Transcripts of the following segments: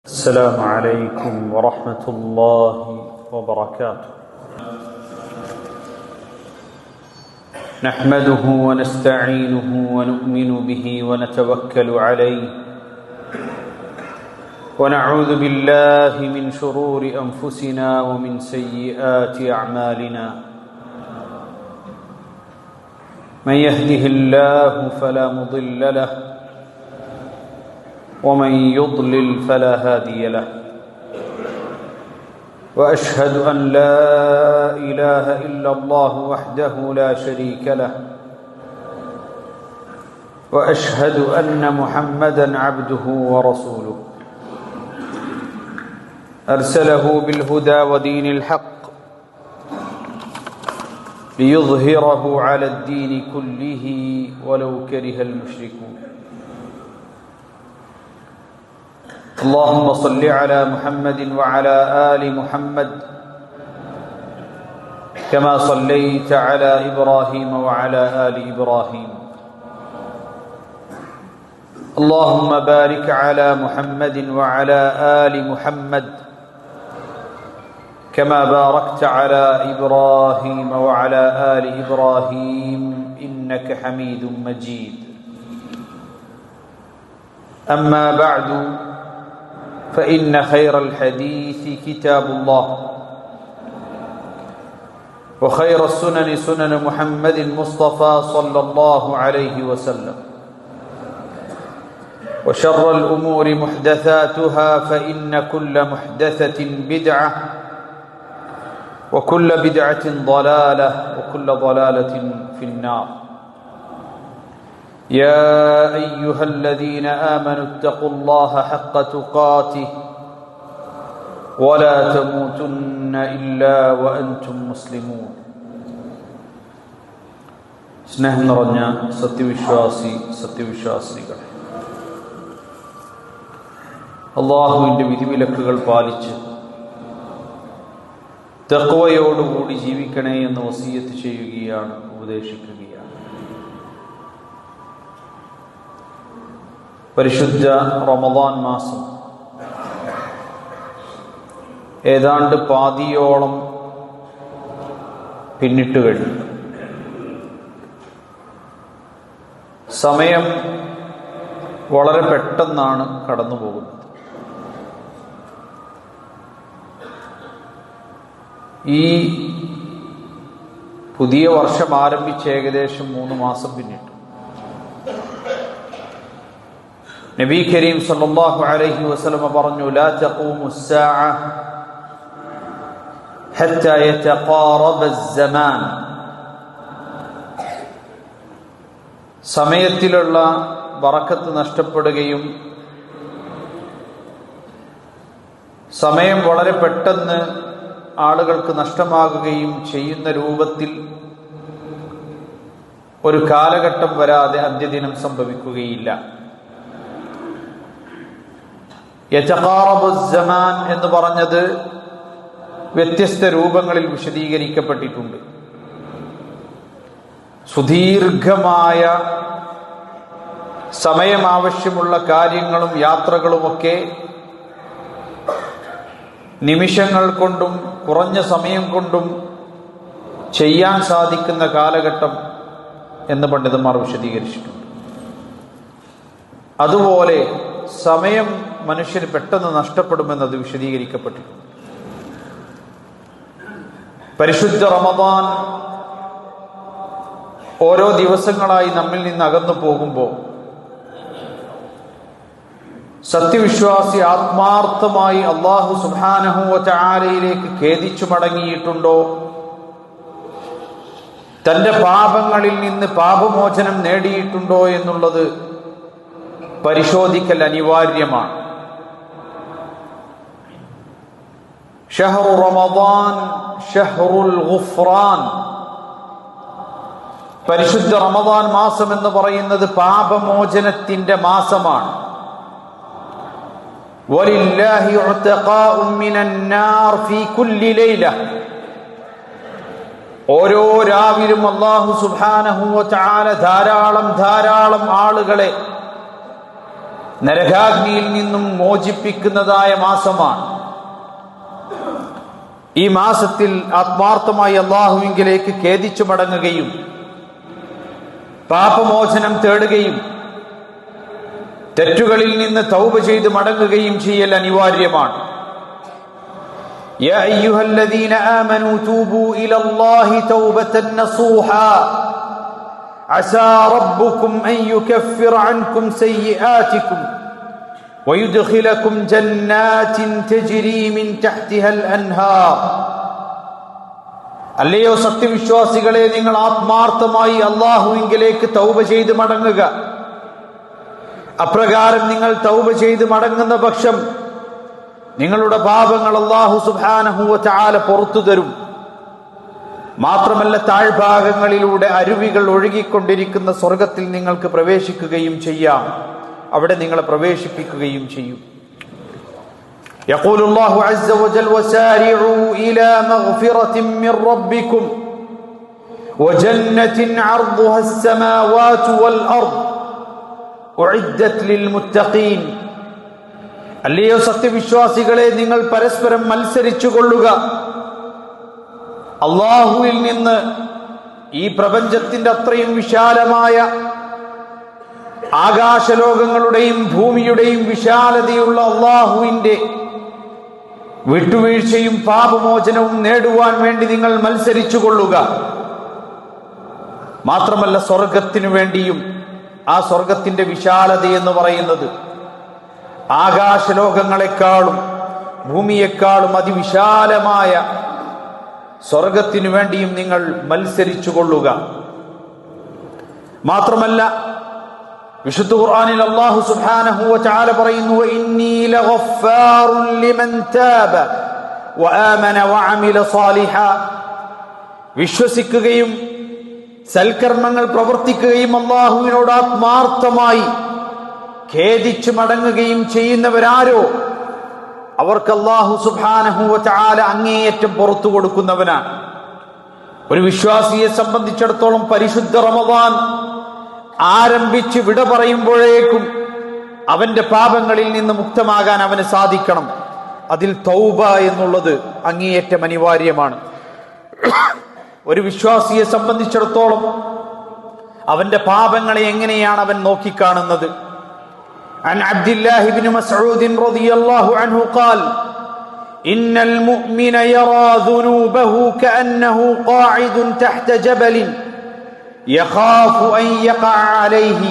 السلام عليكم ورحمة الله وبركاته. نحمده ونستعينه ونؤمن به ونتوكل عليه ونعوذ بالله من شرور أنفسنا ومن سيئات أعمالنا. من يهده الله فلا مضل له ومن يضلل فلا هادي له. وأشهد أن لا إله إلا الله وحده لا شريك له وأشهد أن محمدا عبده ورسوله أرسله بالهدى ودين الحق ليظهره على الدين كله ولو كره المشركون. اللهم صل على محمد وعلى آل محمد كما صليت على إبراهيم وعلى آل إبراهيم. اللهم بارك على محمد وعلى آل محمد كما باركت على إبراهيم وعلى آل إبراهيم إنك حميد مجيد. أما بعد، فإن خير الحديث كتاب الله، وخير السنن سنن محمد المصطفى صلى الله عليه وسلم، وشر الأمور محدثاتها، فإن كل محدثة بدعة وكل بدعة ضلالة وكل ضلالة في النار. يا أيها الذين آمنوا اتقوا الله حق تقاته ولا تموتن إلا وأنتم مسلمون. സ്നേഹം നിറഞ്ഞ സത്യവിശ്വാസികൾ, അല്ലാഹുവിൻ്റെ വിധിവിലക്കുകൾ പാലിച്ച് തഖ്വയോടുകൂടി ജീവിക്കണേ എന്ന് വസിയത്ത് ചെയ്യുകയാണ്, ഉപദേശിക്കുകയാണ്. പരിശുദ്ധ റമദാൻ മാസം ഏതാണ്ട് പാതിയോളം പിന്നിട്ട് കഴിഞ്ഞു. സമയം വളരെ പെട്ടെന്നാണ് കടന്നു പോകുന്നത്. ഈ പുതിയ വർഷം ആരംഭിച്ച് ഏകദേശം 3 മാസം പിന്നിട്ടു. നബി കരീം സല്ലല്ലാഹു അലൈഹി വസല്ലം പറഞ്ഞു, ലാ തഖൂമു സ്സാഅ ഹത്താ യതഖാറബ അസ്സമാൻ. സമയത്തിലുള്ള ബറക്കത്ത് നഷ്ടപ്പെടുകയും സമയം വളരെ പെട്ടെന്ന് ആളുകൾക്ക് നഷ്ടമാകുകയും ചെയ്യുന്ന രൂപത്തിൽ ഒരു കാലഘട്ടം വരാതെ അന്ത്യദിനം സംഭവിക്കുകയില്ല. യതഖാറബു അസ്സമാൻ എന്ന് പറഞ്ഞത് വ്യത്യസ്ത രൂപങ്ങളിൽ വിശദീകരിക്കപ്പെട്ടിട്ടുണ്ട്. സുദീർഘമായ സമയം ആവശ്യമുള്ള കാര്യങ്ങളും യാത്രകളുമൊക്കെ നിമിഷങ്ങൾ കൊണ്ടും കുറഞ്ഞ സമയം കൊണ്ടും ചെയ്യാൻ സാധിക്കുന്ന കാലഘട്ടം എന്ന് പണ്ഡിതന്മാർ വിശദീകരിച്ചിട്ടുണ്ട്. അതുപോലെ സമയം മനുഷ്യന് പെട്ടെന്ന് നഷ്ടപ്പെടുമെന്നത് വിശദീകരിക്കപ്പെട്ടിട്ടുണ്ട്. പരിശുദ്ധ റമദാൻ ഓരോ ദിവസങ്ങളായി നമ്മിൽ നിന്ന് അകന്നു പോകുമ്പോൾ സത്യവിശ്വാസി ആത്മാർത്ഥമായി അല്ലാഹു സുബ്ഹാനഹു വ തആലയിലേക്ക് ഖേദിച്ചു മടങ്ങിയിട്ടുണ്ടോ, തന്റെ പാപങ്ങളിൽ നിന്ന് പാപമോചനം നേടിയിട്ടുണ്ടോ എന്നുള്ളത് പരിശോധിക്കൽ അനിവാര്യമാണ്. ഷഹ്റു റമദാൻ ഷഹ്റുൽ ഗുഫ്റാൻ. പരിശുദ്ധ റമദാൻ മാസം എന്ന് പറയുന്നത് പാപമോചനത്തിന്റെ മാസമാണ്. വലില്ലാഹി ഉതഖാഉ മിനൻ നാർ ഫീ കുല്ലി ലൈല. ഓരോ രാവിലും അല്ലാഹു സുബ്ഹാനഹു വ തആല ധാരാളം ആളുകളെ നരകാഗ്നിയിൽ നിന്നും മോചിപ്പിക്കുന്നതായ മാസമാണ്. ഈ മാസത്തിൽ ആത്മാർത്ഥമായി അല്ലാഹുവിലേക്ക് ഖേദിച്ചു മടങ്ങുകയും പാപമോചനം തേടുകയും തെറ്റുകളിൽ നിന്ന് തൗബ ചെയ്ത് മടങ്ങുകയും ചെയ്യൽ അനിവാര്യമാണ്. യാ അയ്യുഹല്ലദീന ആമനൂ തൂബൂ ഇലല്ലാഹി തൗബതൻ നസൂഹാ അസാ റബ്ബുക്കും അൻ യുകഫിറ അൻകും സയ്യിആതികും വയുദ്ഖിലകും ജന്നാത്തിൻ തജ്രി മിൻ തഹ്തിഹൽ അൻഹാർ. അല്ലയോ സത്യവിശ്വാസികളെ, നിങ്ങൾ ആത്മാർത്ഥമായി അല്ലാഹുവിലേക്ക് തൗബ ചെയ്ത് മടങ്ങുക. അപ്രകാരം നിങ്ങൾ തൗബ ചെയ്ത് മടങ്ങുന്ന പക്ഷം നിങ്ങളുടെ പാപങ്ങൾ അല്ലാഹു സുബ്ഹാനഹു വ തആല പുറത്തു തരും. മാത്രമല്ല, താഴ്ഭാഗങ്ങളിലൂടെ അരുവികൾ ഒഴുകിക്കൊണ്ടിരിക്കുന്ന സ്വർഗത്തിൽ നിങ്ങൾക്ക് പ്രവേശിക്കുകയും ചെയ്യാം. അവിടെ നിങ്ങളെ പ്രവേശിപ്പിക്കുകയും ചെയ്യും. يقول الله عز وجل وسارعوا إلى مغفرة من ربكم وجنة عرضها السماوات والأرض أعدت للمتقين. അല്ലയോ സത്യവിശ്വാസികളെ, നിങ്ങൾ പരസ്പരം മത്സരിച്ചു കൊള്ളുക. അല്ലാഹുവിൽ നിന്ന് ഈ പ്രപഞ്ചത്തിന്റെ അത്രയും വിശാലമായ ആകാശലോകങ്ങളുടെയും ഭൂമിയുടെയും വിശാലതയുള്ള അല്ലാഹുവിന്റെ വിട്ടുവീഴ്ചയും പാപമോചനവും നേടുവാൻ വേണ്ടി നിങ്ങൾ മത്സരിച്ചു കൊള്ളുക. മാത്രമല്ല, സ്വർഗത്തിനു വേണ്ടിയും. ആ സ്വർഗത്തിന്റെ വിശാലത എന്ന് പറയുന്നത് ആകാശലോകങ്ങളെക്കാളും ഭൂമിയെക്കാളും അതിവിശാലമായ സ്വർഗത്തിനു വേണ്ടിയും നിങ്ങൾ മത്സരിച്ചു കൊള്ളുക. മാത്രമല്ല, വിശുദ്ധ ഖുർആനിൽ അല്ലാഹു സുബ്ഹാനഹു വ തആല പറയുന്നു, വഇന്നീ ലഗഫാറുൻ ലിമൻ താബ വആമന വഅമില സാലിഹാ. വിശ്വസിക്കുകയും സൽക്കർമ്മങ്ങൾ പ്രവർത്തിക്കുകയും അല്ലാഹുവിനോട് ആത്മാർത്ഥമായി ഖേദിച്ചു മടങ്ങുകയും ചെയ്യുന്നവരാരോ അവർക്ക് അല്ലാഹു സുബ്ഹാനഹു വ തആല അങ്ങേയറ്റം പുറത്തു കൊടുക്കുന്നവനാണ്. ഒരു വിശ്വാസിയെ സംബന്ധിച്ചിടത്തോളം പരിശുദ്ധ റമദാൻ ആരംഭിച്ച് വിട പറയുമ്പോഴേക്കും അവന്റെ പാപങ്ങളിൽ നിന്ന് മുക്തമാകാൻ അവന് സാധിക്കണം. അതിൽ തൗബ എന്നുള്ളത് അങ്ങേയറ്റം അനിവാര്യമാണ്. ഒരു വിശ്വാസിയെ സംബന്ധിച്ചിടത്തോളം അവന്റെ പാപങ്ങളെ എങ്ങനെയാണ് അവൻ നോക്കിക്കാണുന്നത്? عن عبد الله بن مسعود رضي الله عنه قال إن المؤمن يرى ذنوبه كأنه قاعد تحت جبل يخاف أن يقع عليه.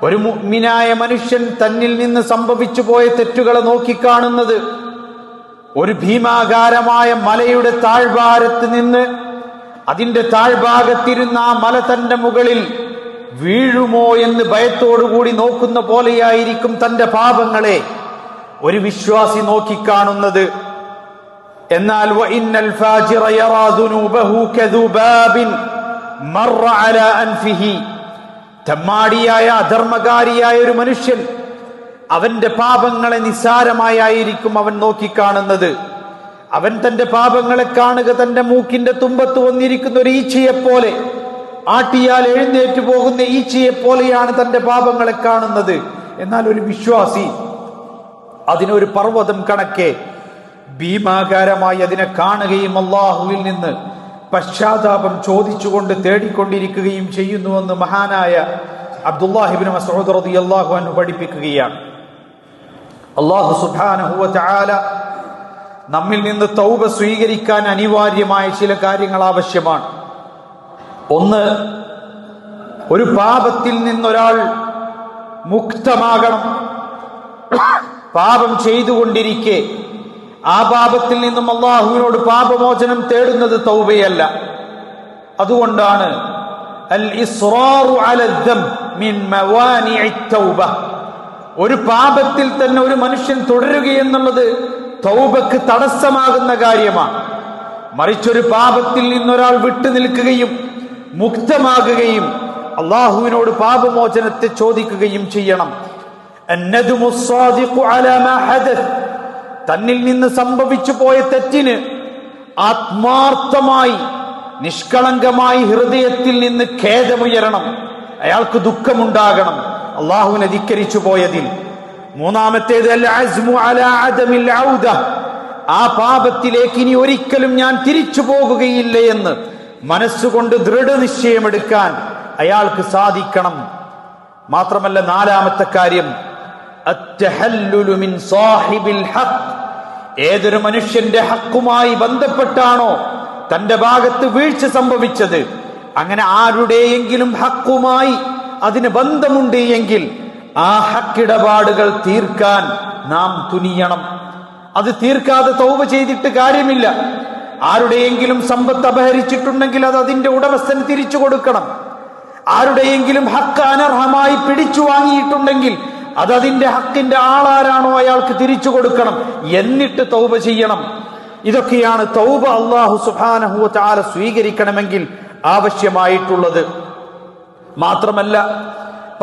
ഒരു മുഅ്മിനായ മനുഷ്യൻ തന്നിൽ നിന്ന് സംഭവിച്ചു പോയ തെറ്റുകളെ നോക്കിക്കാണുന്നത് ഒരു ഭീമാകാരമായ മലയുടെ താഴ്വാരത്ത് നിന്ന് അതിന്റെ താഴ്ഭാഗത്തിരുന്ന ആ മല തന്റെ മുകളിൽ വീഴുമോ എന്ന് ഭയത്തോടുകൂടി നോക്കുന്ന പോലെയായിരിക്കും തന്റെ പാപങ്ങളെ ഒരു വിശ്വാസി നോക്കിക്കാണുന്നത്. എന്നാൽ വഇന്നൽ ഫാജിറ യറാ ദുനൂബഹു കദുബാബിൻ മറ അലാ അൻഫിഹി. തമ്മാടിയായ അധർമ്മകാരിയായ ഒരു മനുഷ്യൻ അവന്റെ പാപങ്ങളെ നിസ്സാരമായിരിക്കും അവൻ നോക്കിക്കാണുന്നത്. അവൻ തന്റെ പാപങ്ങളെ കാണുക തന്റെ മൂക്കിന്റെ തുമ്പത്ത് വന്നിരിക്കുന്ന ഒരു ഈച്ചയെപ്പോലെ, ആട്ടിയാൽ എഴുന്നേറ്റ് പോകുന്ന ഈച്ചയെ പോലെയാണ് തന്റെ പാപങ്ങളെ കാണുന്നത്. എന്നാൽ ഒരു വിശ്വാസി അതിനൊരു പർവ്വതം കണക്കെ ഭീമാകാരമായി അതിനെ കാണുകയും അല്ലാഹുവിൽ നിന്ന് പശ്ചാത്താപം ചോദിച്ചുകൊണ്ട് തേടിക്കൊണ്ടിരിക്കുകയും ചെയ്യുന്നുവെന്ന് മഹാനായ അബ്ദുല്ലാഹി ഇബ്നു മസ്ഊദ് റളിയല്ലാഹു അൻഹു പഠിപ്പിക്കുകയാണ്. അല്ലാഹു സുബ്ഹാനഹു വ തആല നമ്മിൽ നിന്ന് തൗബ സ്വീകരിക്കാൻ അനിവാര്യമായ ചില കാര്യങ്ങൾ ആവശ്യമാണ്. ഒന്ന്, ഒരു പാപത്തിൽ നിന്നൊരാൾ മുക്തമാകണം. പാപം ചെയ്തുകൊണ്ടിരിക്കെ ആ പാപത്തിൽ നിന്നും അല്ലാഹുവിനോട് പാപമോചനം തേടുന്നത് തൗബയല്ല. അതുകൊണ്ടാണ് അൽ ഇസ്റാറു അല ദം മിൻ മവാനിഇ തൗബ. ഒരു പാപത്തിൽ തന്നെ ഒരു മനുഷ്യൻ തുടരുകയെന്നുള്ളത് തൗബക്ക് തടസ്സമാകുന്ന കാര്യമാണ്. മറിച്ചൊരു പാപത്തിൽ നിന്നൊരാൾ വിട്ടുനിൽക്കുകയും മുക്തമാകുകയും അല്ലാഹുവിനോട് പാപമോചനത്തെ ചോദിക്കുകയും ചെയ്യണം. അന്നദുമു സ്സാദിഖു അലാ മാ ഹദത്. തന്നിൽ നിന്ന് സംഭവിച്ചു പോയ തെറ്റിന് ആത്മാർത്ഥമായി നിഷ്കളങ്കമായി ഹൃദയത്തിൽ നിന്ന് ഖേദമുയരണം. അയാൾക്ക് ദുഃഖമുണ്ടാകണം. അള്ളാഹുവിനെ ധിക്കരിച്ചു പോയതിൽ. മൂന്നാമത്തേത് അൽ അസ്മു അലാ അദമിൽ ഔദ, ആ പാപത്തിലേക്ക് ഇനി ഒരിക്കലും ഞാൻ തിരിച്ചു പോകുകയില്ല എന്ന് മനസ്സുകൊണ്ട് ദൃഢനിശ്ചയമെടുക്കാൻ അയാൾക്ക് സാധിക്കണം. മാത്രമല്ല, നാലാമത്തെ കാര്യം അത്തഹല്ലുലു മിൻ സാഹിബിൽ ഹഖ്, ഏതൊരു മനുഷ്യന്റെ ഹക്കുമായി ബന്ധപ്പെട്ടാണോ തന്റെ ഭാഗത്ത് വീഴ്ച സംഭവിച്ചത്, അങ്ങനെ ആരുടെയെങ്കിലും ഹക്കുമായി അതിന് ബന്ധമുണ്ട് എങ്കിൽ ആ ഹക്കിടപാടുകൾ തീർക്കാൻ നാം തുനിയണം. അത് തീർക്കാതെ തൗബ ചെയ്തിട്ട് കാര്യമില്ല. ആരുടെയെങ്കിലും സമ്പത്ത് അപഹരിച്ചിട്ടുണ്ടെങ്കിൽ അത് അതിന്റെ ഉടമസ്ഥന് തിരിച്ചു കൊടുക്കണം. ആരുടെയെങ്കിലും ഹക്ക് അനർഹമായി പിടിച്ചു വാങ്ങിയിട്ടുണ്ടെങ്കിൽ അത് അതിന്റെ ഹക്കിന്റെ ആളാരാണോ അയാൾക്ക് തിരിച്ചു കൊടുക്കണം. എന്നിട്ട് തൗബ ചെയ്യണം. ഇതൊക്കെയാണ് തൗബ അല്ലാഹു സുബ്ഹാനഹു വ തആല സ്വീകരിക്കണമെങ്കിൽ ആവശ്യമായിട്ടുള്ളത്. മാത്രമല്ല,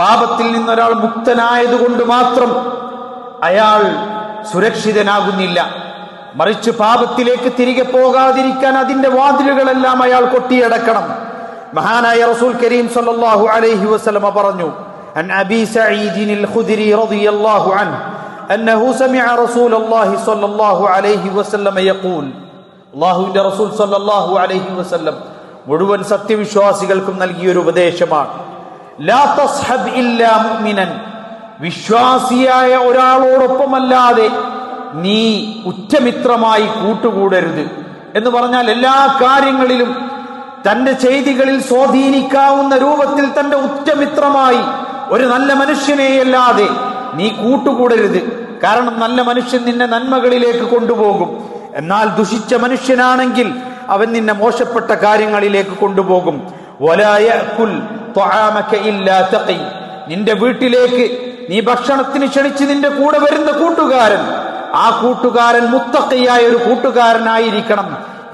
പാപത്തിൽ നിന്നൊരാൾ മുക്തനായതുകൊണ്ട് മാത്രം അയാൾ സുരക്ഷിതനാകുന്നില്ല. മറിച്ച് പാപത്തിലേക്ക് തിരികെ പോകാതിരിക്കാൻ അതിന്റെ വാതിലുകളെല്ലാം അയാൾ കൊട്ടിയടക്കണം. മഹാനായ റസൂൽ കരീം സല്ലല്ലാഹു അലൈഹി വസല്ലം പറഞ്ഞു, അൻ അബീ സഈദ് അൽ ഖുദ്രി റളിയല്ലാഹു അൻഹു അന്നഹു സമിഅ റസൂലല്ലാഹി സ്വല്ലല്ലാഹു അലൈഹി വസല്ലം യഖൂൽ, അല്ലാഹുവിന്റെ റസൂൽ സല്ലല്ലാഹു അലൈഹി വസല്ലം മുഴുവൻ സത്യവിശ്വാസികൾക്കും നൽകിയൊരു ഉപദേശമാണ്. ലാ തസ്ഹബ് ഇല്ലാ മുഅ്മിനൻ, വിശ്വാസിയായ ഒരാളോടൊപ്പമല്ലാതെ നീ ഉറ്റമിത്രമായി കൂട്ടുകൂടരുത് എന്ന് പറഞ്ഞാൽ, എല്ലാ കാര്യങ്ങളിലും തന്റെ ചെയ്തികളിൽ സ്വാധീനിക്കാവുന്ന രൂപത്തിൽ തന്റെ ഉറ്റമിത്രമായി ഒരു നല്ല മനുഷ്യനെയല്ലാതെ നീ കൂട്ടുകൂടരുത്. കാരണം നല്ല മനുഷ്യൻ നിന്നെ നന്മകളിലേക്ക് കൊണ്ടുപോകും. എന്നാൽ ദുഷിച്ച മനുഷ്യനാണെങ്കിൽ അവൻ നിന്നെ മോശപ്പെട്ട കാര്യങ്ങളിലേക്ക് കൊണ്ടുപോകും. വലാ യഅകുൽ ത്വആമക ഇല്ലാ തഖി, നിന്റെ വീട്ടിലേക്ക് നീ ഭക്ഷണത്തിന് ക്ഷണിച്ച് നിന്റെ കൂടെ വരുന്ന കൂട്ടുകാരൻ, ആ കൂട്ടുകാരൻ മുത്തഖിയായ ഒരു കൂട്ടുകാരനായിരിക്കണം.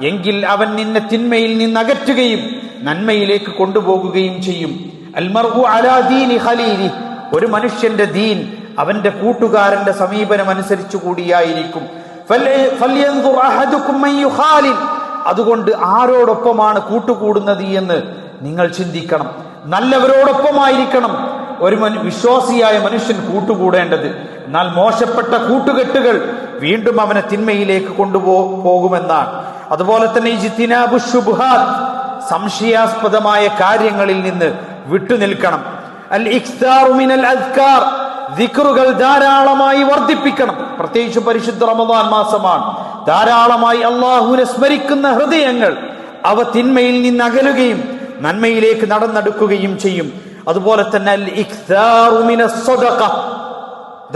എങ്കിൽ അവൻ നിന്നെ തിന്മയിൽ നിന്ന് അകറ്റുകയും നന്മയിലേക്ക് കൊണ്ടുപോകുകയും ചെയ്യും. അൽ മർഉ അലാ ദീനി ഖലീലി, ഒരു മനുഷ്യന്റെ ദീൻ അവന്റെ കൂട്ടുകാരന്റെ സമീപനം അനുസരിച്ചു കൂടിയായിരിക്കും. ഫൽയൻദുർ അഹദുകും മൻ യുഖാലിൽ, അതുകൊണ്ട് ആരോടൊപ്പമാണ് കൂട്ടുകൂടുന്നത് എന്ന് നിങ്ങൾ ചിന്തിക്കണം. നല്ലവരോടൊപ്പമായിരിക്കണം ഒരു വിശ്വാസിയായ മനുഷ്യൻ കൂട്ടുകൂടേണ്ടത്. എന്നാൽ മോശപ്പെട്ട കൂട്ടുകെട്ടുകൾ വീണ്ടും അവനെ തിന്മയിലേക്ക് കൊണ്ടുപോകുമെന്നാണ്. അതുപോലെ തന്നെ ഇജ്തിനാബു ശുബ്ഹാത്ത്, സംശയാസ്പദമായ കാര്യങ്ങളിൽ നിന്ന് വിട്ടുനിൽക്കണം. അൽ ഇക്താറു മിനൽ അദ്കാർ, ദിക്റുകൾ ധാരാളമായി വർദ്ധിപ്പിക്കണം. പ്രത്യേകിച്ച് പരിശുദ്ധ റമദാൻ മാസമാണ്. ധാരാളമായി അല്ലാഹുവിനെ സ്മരിക്കുന്ന ഹൃദയങ്ങൾ അവ തിന്മയിൽ നിന്ന് അകലുകയും നന്മയിലേക്ക് നടന്നെടുക്കുകയും ചെയ്യും. അതുപോലെ തന്നെ അൽ ഇക്താറു മിനസ് സദഖ,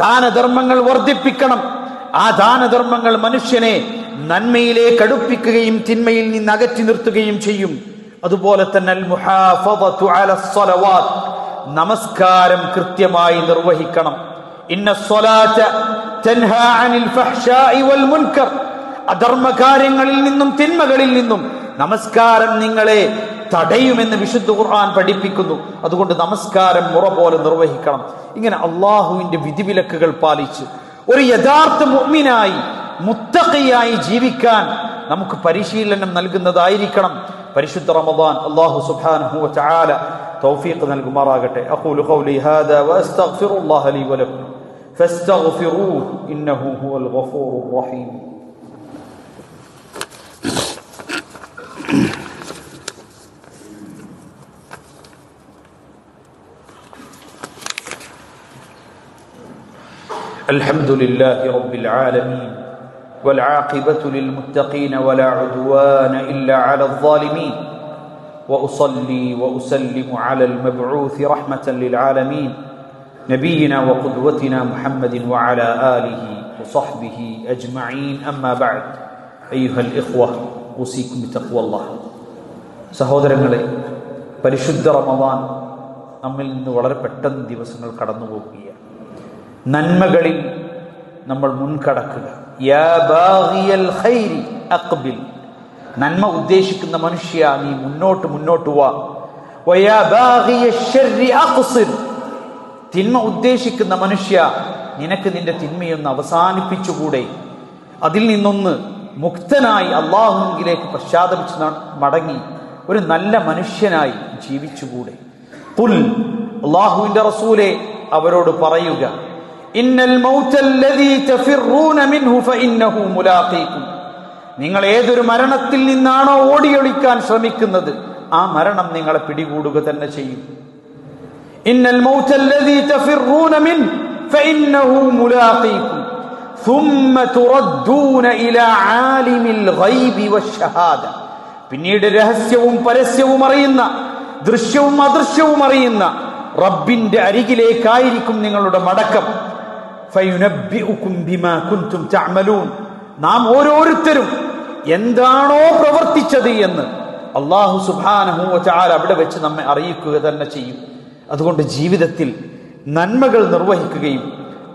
ദാനധർമ്മങ്ങൾ വർദ്ധിപ്പിക്കണം. ആ ദാനധർമ്മങ്ങൾ മനുഷ്യനെ നന്മയിലേക്ക് അടുപ്പിക്കുകയും തിന്മയിൽ നിന്ന് അകറ്റി നിർത്തുകയും ചെയ്യും. അതുപോലെ തന്നെ അൽ മുഹാഫദതു അലസ് സ്വലവാത്ത്, നമസ്കാരം കൃത്യമായി നിർവഹിക്കണം. ഇന്ന സ്വലാത്ത തൻഹാ അനിൽ ഫഹ്ശാഇ വൽ മുൻകർ, അധർമ്മകാര്യങ്ങളിൽ നിന്നും തിന്മകളിൽ നിന്നും നമസ്കാരം നിങ്ങളെ തടയുമെന്ന് വിശുദ്ധ ഖുർആൻ പഠിപ്പിക്കുന്നു. അതുകൊണ്ട് നമസ്കാരം മുറ പോലെ നിർവഹിക്കണം. ഇങ്ങനെ അള്ളാഹുവിന്റെ വിധിവിലക്കുകൾ പാലിച്ച് ഒരു യഥാർത്ഥ മുഅ്മിനായി മുത്തഖിയായി ജീവിക്കാൻ നമുക്ക് പരിശീലനം നൽകുന്നതായിരിക്കണം പരിശുദ്ധ റമദാൻ. അല്ലാഹു സുബ്ഹാനഹു വ തആല തൗഫീഖ് നൽകുമാറാകട്ടെ. അഖൂലു ഖൗലി ഹാദാ വഅസ്തഗ്ഫിറുല്ലാഹ ലി വലക്കും ഫസ്തഗ്ഫിറൂഹു ഇന്നഹു ഹുവൽ ഗഫൂറുർ റഹീം. الحمد لله رب العالمين والعاقبة للمتقين ولا عدوان إلا على الظالمين وأصلي وأسلم على المبعوث رحمة للعالمين نبينا وقدوتنا محمد وعلى آله وصحبه أجمعين. أما بعد أيها الإخوة أوصيكم بتقوى الله. സഹോദരങ്ങളെ, പരിശുദ്ധ റമദാൻ നമ്മിൽ നിന്ന് വളരെ പെട്ടെന്ന് ദിവസങ്ങൾ കടന്നു പോകുകയാണ്. നന്മകളിൽ നമ്മൾ മുൻകടക്കുക. യാ ബാഗിയൽ ഖൈരി അഖ്ബിൽ, നന്മ ഉദ്ദേശിക്കുന്ന മനുഷ്യ നീ മുന്നോട്ട് വാ. വയാ ബാഗിയൽ ശർരി അഖ്സിർ, തിന്മ ഉദ്ദേശിക്കുന്ന മനുഷ്യ നിനക്ക് നിന്റെ തിന്മയൊന്ന് അവസാനിപ്പിച്ചുകൂടെ, അതിൽ നിന്നൊന്ന് മുക്തനായി അല്ലാഹുവിലേക്ക് പശ്ചാത്തപിച്ച് മടങ്ങി ഒരു നല്ല മനുഷ്യനായി ജീവിച്ചുകൂടെ. ഖുൽ, അല്ലാഹുവിന്റെ റസൂലേ അവരോട് പറയുക, ഇന്നൽ മൗതല്ലദീ തഫിറൂന മിൻഹു ഫഇന്നഹു മുലാഖീകും. നിങ്ങൾ ഏതൊരു മരണത്തിൽ നിന്നാണോ ഓടിയൊളിക്കാൻ ശ്രമിക്കുന്നത്, ആ മരണം നിങ്ങളെ പിടികൂടുക തന്നെ ചെയ്യും. ഇന്നൽ മൗതല്ലദീ തഫിറൂന മിൻഹു ഫഇന്നഹു മുലാഖീകും ثم تردون إلى عالم الغيب والشهادة. പിന്നീട് രഹസ്യവും പരസ്യവും അറിയുന്ന, ദൃശ്യവും അദൃശ്യവും അറിയുന്ന റബ്ബിന്റെ അരികിലേക്കായിരിക്കും നിങ്ങളുടെ മടക്കം. ഫയുനബ്ബിഉകും ബിമാ കുൻതും തഅമലൂൻ. നാം ഓരോരുത്തരും എന്താണോ പ്രവർത്തിച്ചത് എന്ന് അല്ലാഹു സുബ്ഹാനഹു വ തആല അവിടെ വെച്ച് നമ്മെ അറിയിക്കുക തന്നെ ചെയ്യും. അതുകൊണ്ട് ജീവിതത്തിൽ നന്മകൾ നിർവഹിക്കുകയും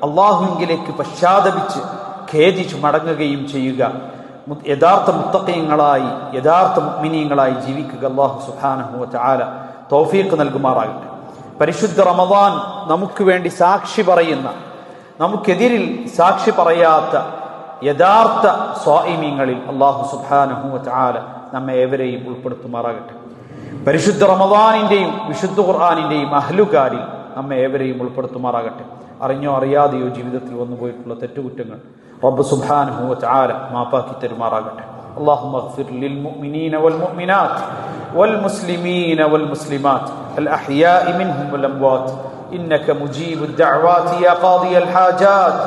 അള്ളാഹുവിലേക്ക് പശ്ചാത്തപിച്ച് ഖേദിച്ചു മടങ്ങുകയും ചെയ്യുക. യഥാർത്ഥ മുത്തഖീങ്ങളായി, യഥാർത്ഥ മുഅ്മിനീങ്ങളായി ജീവിക്കുക. അല്ലാഹു സുബ്ഹാനഹു വ തആല തൗഫീഖ് നൽകുമാറാകട്ടെ. പരിശുദ്ധ റമദാൻ നമുക്ക് വേണ്ടി സാക്ഷി പറയുന്ന, നമുക്കെതിരിൽ സാക്ഷി പറയാത്ത യഥാർത്ഥ സ്വാഇമീങ്ങളിൽ അല്ലാഹു സുബ്ഹാനഹു വ തആല നമ്മെ ഏവരെയും ഉൾപ്പെടുത്തുമാറാകട്ടെ. പരിശുദ്ധ റമദാനിന്റെയും വിശുദ്ധ ഖുർആനിന്റെയും അഹ്ലുകാരിൽ നമ്മെ ഏവരെയും ഉൾപ്പെടുത്തുമാറാകട്ടെ. അറിഞ്ഞോ അറിയാതെയോ ജീവിതത്തിൽ വന്നുപോയിട്ടുള്ള തെറ്റുകുറ്റങ്ങൾ റബ്ബ് സുബ്ഹാനഹു വ തആല മാപ്പാക്കി തരുമാറാകട്ടെ. اللهم اغفر للمؤمنين والمؤمنات والمسلمين والمسلمات الأحياء منهم والأموات إنك مجيب الدعوات يا قاضي الحاجات.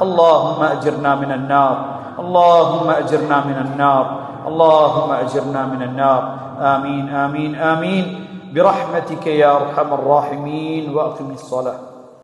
اللهم أجرنا من النار، اللهم أجرنا من النار، اللهم أجرنا من النار. آمين آمين آمين برحمتك يا أرحم الراحمين. وأقم الصلاة.